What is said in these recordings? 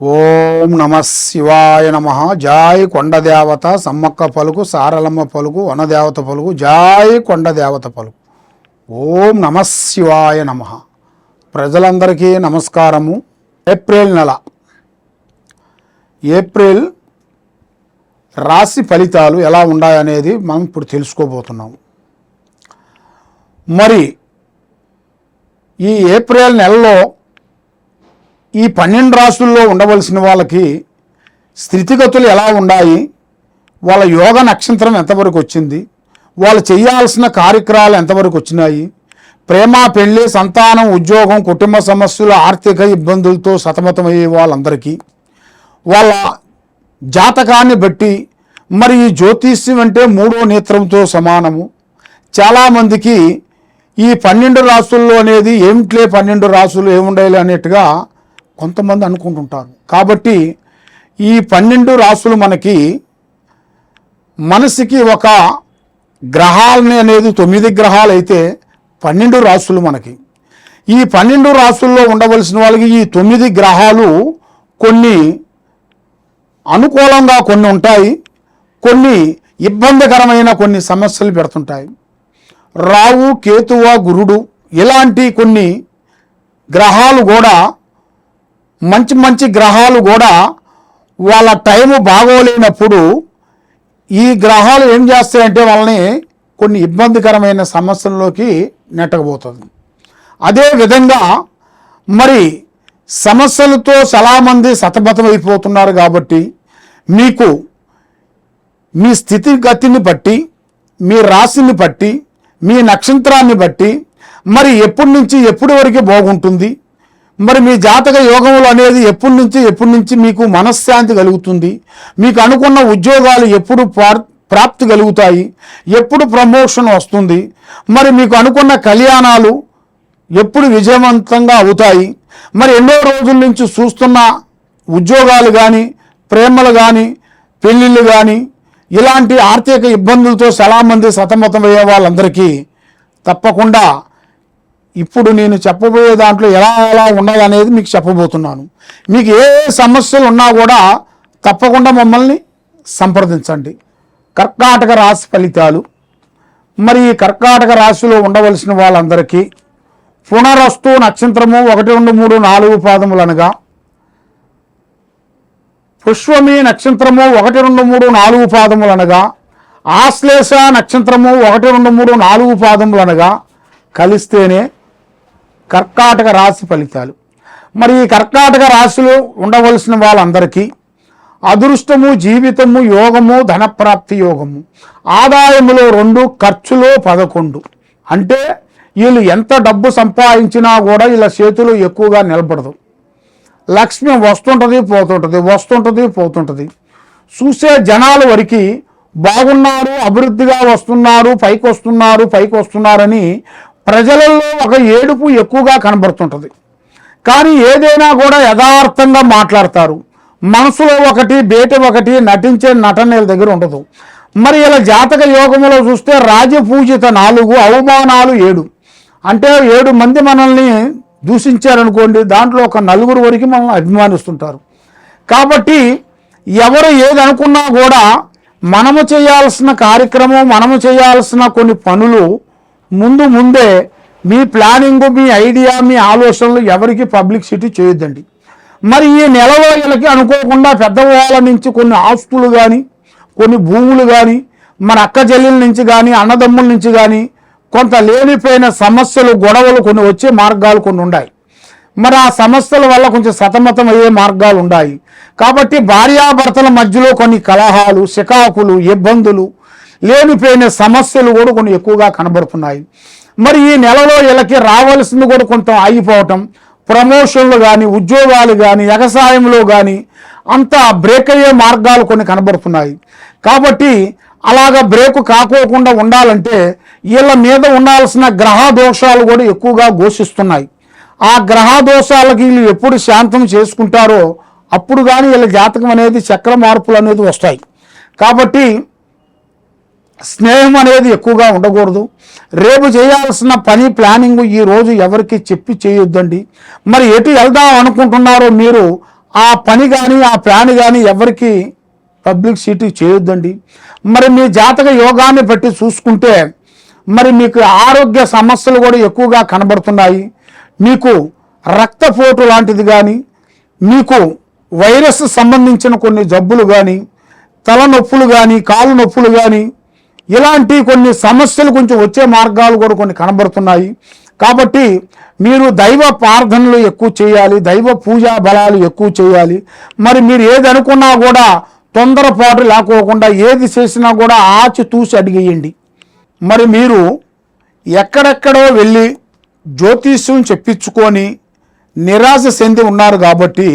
ఓం నమ శివాయ నమ. జాయ్ కొండదేవత సమ్మక్క పలుకు, సారలమ్మ పలుకు, వనదేవత పలుకు, జాయ్ కొండదేవత పలుకు. ఓం నమ శివాయ నమ. ప్రజలందరికీ నమస్కారము. ఏప్రిల్ నెల, ఏప్రిల్ రాశి ఫలితాలు ఎలా ఉన్నాయనేది మనం ఇప్పుడు తెలుసుకోబోతున్నాం. మరి ఈ ఏప్రిల్ నెలలో ఈ 12 రాశుల్లో ఉండవలసిన వాళ్ళకి స్థితిగతులు ఎలా ఉన్నాయి, వాళ్ళ యోగ నక్షత్రం ఎంతవరకు వచ్చింది, వాళ్ళు చేయాల్సిన కార్యక్రమాలు ఎంతవరకు వచ్చినాయి, ప్రేమ, పెళ్లి, సంతానం, ఉద్యోగం, కుటుంబ సమస్యలు, ఆర్థిక ఇబ్బందులతో సతమతమయ్యే వాళ్ళందరికీ వాళ్ళ జాతకాన్ని బట్టి, మరి ఈ జ్యోతిష్యం అంటే 3వ నేత్రంతో సమానము. చాలామందికి ఈ 12 రాశుల్లో అనేది ఏమిట్లే 12 రాశులు ఏముండాలి అనేట్టుగా కొంతమంది అనుకుంటుంటారు. కాబట్టి ఈ 12 రాశులు మనసుకి ఒక గ్రహాలని అనేది 9 గ్రహాలు అయితే 12 రాశులు మనకి. ఈ 12 రాశుల్లో ఉండవలసిన వాళ్ళకి ఈ 9 గ్రహాలు కొన్ని అనుకూలంగా కొన్ని ఉంటాయి, కొన్ని ఇబ్బందికరమైన కొన్ని సమస్యలు పెడుతుంటాయి. రావు, కేతువ, గురుడు ఇలాంటి కొన్ని గ్రహాలు కూడా మంచి మంచి గ్రహాలు కూడా వాళ్ళ టైము బాగోలేనప్పుడు ఈ గ్రహాలు ఏం చేస్తాయంటే వాళ్ళని కొన్ని ఇబ్బందికరమైన సమస్యల్లోకి నెట్టకపోతుంది. అదేవిధంగా మరి సమస్యలతో చాలామంది సతమతమైపోతున్నారు. కాబట్టి మీకు మీ స్థితిగతిని బట్టి, మీ రాశిని బట్టి, మీ నక్షత్రాన్ని బట్టి మరి ఎప్పటి నుంచి ఎప్పటి వరకు బాగుంటుంది, మరి మీ జాతక యోగములు అనేది ఎప్పటి నుంచి మీకు మనశ్శాంతి కలుగుతుంది, మీకు అనుకున్న ఉద్యోగాలు ఎప్పుడు ప్రాప్తి కలుగుతాయి, ఎప్పుడు ప్రమోషన్ వస్తుంది, మరి మీకు అనుకున్న కళ్యాణాలు ఎప్పుడు విజయవంతంగా అవుతాయి, మరి ఎన్నో రోజుల నుంచి చూస్తున్న ఉద్యోగాలు కానీ, ప్రేమలు కానీ, పెళ్ళిళ్ళు కానీ, ఇలాంటి ఆర్థిక ఇబ్బందులతో చాలామంది సతమతమయ్యే వాళ్ళందరికీ తప్పకుండా ఇప్పుడు నేను చెప్పబోయే దాంట్లో ఎలా ఎలా ఉన్నాయనేది మీకు చెప్పబోతున్నాను. మీకు ఏ సమస్యలు ఉన్నా కూడా తప్పకుండా మమ్మల్ని సంప్రదించండి. కర్కాటక రాశి ఫలితాలు. మరి ఈ కర్కాటక రాశిలో ఉండవలసిన వాళ్ళందరికీ పునరస్తు నక్షత్రము 1, 2, 3, 4 పాదములు అనగా, పుష్పమి నక్షత్రము 1, 2, 3, 4 పాదములు అనగా, ఆశ్లేష నక్షత్రము 1, 2, 3, 4 పాదములు అనగా కలిస్తేనే కర్కాటక రాశి ఫలితాలు. మరి ఈ కర్కాటక రాశిలో ఉండవలసిన వాళ్ళందరికీ అదృష్టము, జీవితము, యోగము, ధనప్రాప్తి యోగము, ఆదాయములో 2, ఖర్చులో 11. అంటే వీళ్ళు ఎంత డబ్బు సంపాదించినా కూడా వీళ్ళ చేతిలో ఎక్కువగా నిలబడదు. లక్ష్మి వస్తుంటుంది పోతుంటుంది. చూసే జనాల వరకు బాగున్నారు, అభివృద్ధిగా వస్తున్నారు, పైకి వస్తున్నారని ప్రజలలో ఒక ఏడుపు ఎక్కువగా కనబడుతుంటుంది. కానీ ఏదైనా కూడా యథార్థంగా మాట్లాడతారు. మనసులో ఒకటి, బయట ఒకటి, నటించే నటనల దగ్గర ఉండదు. మరి ఇలా జాతక యోగంలో చూస్తే రాజపూజిత 4, అవమానాలు 7. అంటే 7 మంది మనల్ని దూషించారనుకోండి, దాంట్లో ఒక 4 వరకు మనల్ని అభిమానిస్తుంటారు. కాబట్టి ఎవరు ఏది అనుకున్నా కూడా మనము చేయాల్సిన కార్యక్రమం, మనము చేయాల్సిన కొన్ని పనులు ముందే మీ ప్లానింగ్, మీ ఐడియా, మీ ఆలోచనలు ఎవరికి పబ్లిసిటీ చేయొద్దండి. మరి ఈ నెలలో వీళ్ళకి అనుకోకుండా పెద్దవాళ్ళ నుంచి కొన్ని ఆస్తులు కానీ, కొన్ని భూములు కానీ, మన అక్క చెల్లెల నుంచి కానీ, అన్నదమ్ముల నుంచి కానీ కొంత లేనిపోయిన సమస్యలు, గొడవలు కొన్ని వచ్చే మార్గాలు కొన్ని ఉన్నాయి. మరి ఆ సమస్యల వల్ల కొంచెం సతమతం అయ్యే మార్గాలు ఉన్నాయి. కాబట్టి భార్యాభర్తల మధ్యలో కొన్ని కలహాలు, చికాకులు, ఇబ్బందులు, లేనిపోయిన సమస్యలు కూడా కొన్ని ఎక్కువగా కనబడుతున్నాయి. మరి ఈ నెలలో వీళ్ళకి రావాల్సింది కూడా కొంత ఆగిపోవటం, ప్రమోషన్లు కానీ, ఉద్యోగాలు కానీ, వ్యవసాయంలో కానీ అంతా బ్రేక్ అయ్యే మార్గాలు కొన్ని కనబడుతున్నాయి. కాబట్టి అలాగ బ్రేక్ కాకోకుండా ఉండాలంటే వీళ్ళ మీద ఉండాల్సిన గ్రహ దోషాలు కూడా ఎక్కువగా ఘోషిస్తున్నాయి. ఆ గ్రహ దోషాలకి వీళ్ళు ఎప్పుడు శాంతం చేసుకుంటారో అప్పుడు కానీ వీళ్ళ జాతకం అనేది చక్ర మార్పులు అనేది వస్తాయి. కాబట్టి స్నేహం అనేది ఎక్కువగా ఉండకూడదు. రేపు చేయాల్సిన పని ప్లానింగ్ ఈరోజు ఎవరికి చెప్పి చేయొద్దండి. మరి ఎటు వెళ్దాం అనుకుంటున్నారో మీరు ఆ పని కానీ ఆ ప్లాన్ కానీ ఎవరికి పబ్లిసిటీ చేయొద్దండి. మరి మీ జాతక యోగాన్ని బట్టి చూసుకుంటే మరి మీకు ఆరోగ్య సమస్యలు కూడా ఎక్కువగా కనబడుతున్నాయి. మీకు రక్తపోటు లాంటిది కానీ, మీకు వైరస్ సంబంధించిన కొన్ని జబ్బులు కానీ, తలనొప్పులు కానీ, కాలు నొప్పులు కానీ, ఇలాంటి కొన్ని సమస్యలు కొంచెం వచ్చే మార్గాలు కూడా కొన్ని కనబడుతున్నాయి. కాబట్టి మీరు దైవ ప్రార్థనలు ఎక్కువ చేయాలి, దైవ పూజా బలాలు ఎక్కువ చేయాలి. మరి మీరు ఏది అనుకున్నా కూడా తొందరపాటు లేకోకుండా ఏది చేసినా కూడా ఆచితూచి అడిగేయండి. మరి మీరు ఎక్కడెక్కడో వెళ్ళి జ్యోతిష్యం చెప్పించుకొని నిరాశ చెంది ఉన్నారు కాబట్టి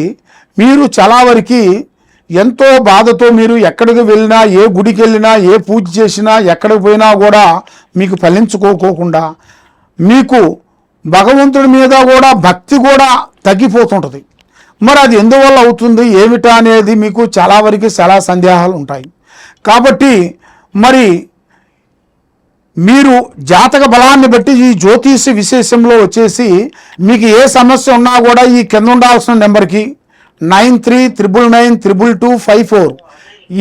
మీరు చాలా వరకు ఎంతో బాధతో మీరు ఎక్కడికి వెళ్ళినా, ఏ గుడికి వెళ్ళినా, ఏ పూజ చేసినా, ఎక్కడికి పోయినా కూడా మీకు ఫలించుకోకుండా మీకు భగవంతుడి మీద కూడా భక్తి కూడా తగ్గిపోతుంటుంది. మరి అది ఎందువల్ల అవుతుంది ఏమిటా అనేది మీకు చాలా వరకు చాలా సందేహాలు ఉంటాయి. కాబట్టి మరి మీరు జాతక బలాన్ని బట్టి ఈ జ్యోతిష విశేషంలో వచ్చేసి మీకు ఏ సమస్య ఉన్నా కూడా ఈ కింద ఉండాల్సిన నెంబర్కి 9399922254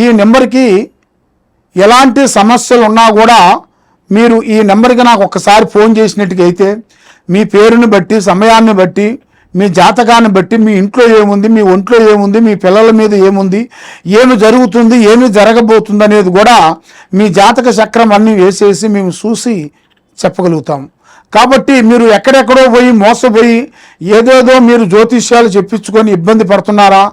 ఈ నెంబర్కి ఎలాంటి సమస్యలు ఉన్నా కూడా మీరు ఈ నెంబర్కి నాకు ఒక్కసారి ఫోన్ చేసినట్టుగైతే మీ పేరుని బట్టి, సమయాన్ని బట్టి, మీ జాతకాన్ని బట్టి, మీ ఇంట్లో ఏముంది, మీ ఒంట్లో ఏముంది, మీ పిల్లల మీద ఏముంది, ఏమి జరుగుతుంది, ఏమి జరగబోతుంది అనేది కూడా మీ జాతక చక్రం అన్నీ వేసేసి మేము చూసి చెప్పగలుగుతాం. కాబట్టి మీరు ఎక్కడెక్కడో పోయి మోసపోయి ఏదేదో మీరు జ్యోతిష్యాలు చెప్పించుకొని ఇబ్బంది పడుతున్నారా?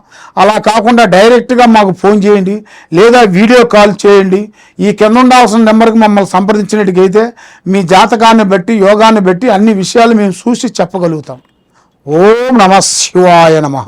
అలా కాకుండా డైరెక్ట్గా మాకు ఫోన్ చేయండి, లేదా వీడియో కాల్ చేయండి. ఈ కింద ఉండాల్సిన నెంబర్కి మమ్మల్ని సంప్రదించినట్టుగైతే మీ జాతకాన్ని బట్టి, యోగాన్ని బట్టి అన్ని విషయాలు మేము చూసి చెప్పగలుగుతాం. ఓం నమః శివాయ నమః.